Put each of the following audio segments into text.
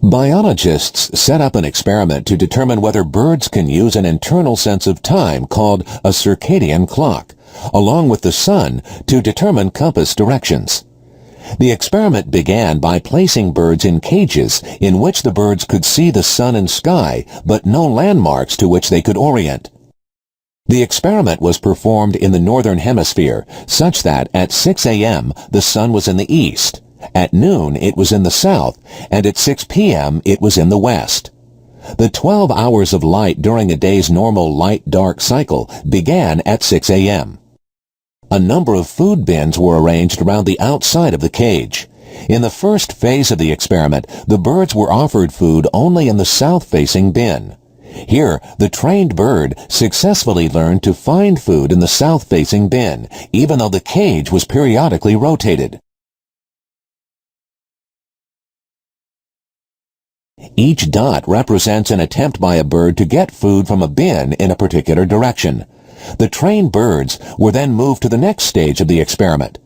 Biologists set up an experiment to determine whether birds can use an internal sense of time called a circadian clock, along with the sun, to determine compass directions. The experiment began by placing birds in cages in which the birds could see the sun and sky, but no landmarks to which they could orient. The experiment was performed in the Northern Hemisphere, such that at 6 a.m. the sun was in the east, at noon it was in the south, and at 6 p.m. it was in the west. The 12 hours of light during a day's normal light-dark cycle began at 6 a.m. A number of food bins were arranged around the outside of the cage. In the first phase of the experiment, the birds were offered food only in the south-facing bin. Here, the trained bird successfully learned to find food in the south-facing bin, even though the cage was periodically rotated. Each dot represents an attempt by a bird to get food from a bin in a particular direction. The trained birds were then moved to the next stage of the experiment.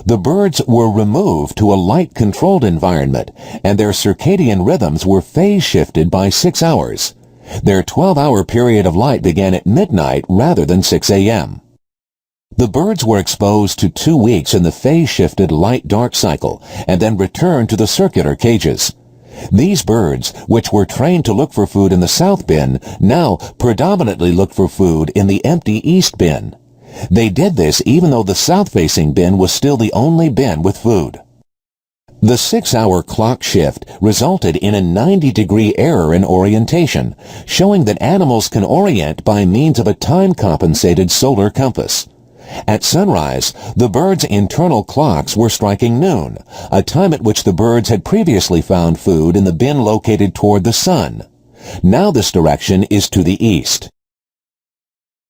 The birds were removed to a light-controlled environment, and their circadian rhythms were phase-shifted by 6 hours. Their 12-hour period of light began at midnight rather than 6 a.m. The birds were exposed to 2 weeks in the phase-shifted light-dark cycle and then returned to the circular cages. These birds, which were trained to look for food in the south bin, now predominantly looked for food in the empty east bin. They did this even though the south-facing bin was still the only bin with food. The 6-hour clock shift resulted in a 90-degree error in orientation, showing that animals can orient by means of a time-compensated solar compass. At sunrise, the birds' internal clocks were striking noon, a time at which the birds had previously found food in the bin located toward the sun. Now this direction is to the east.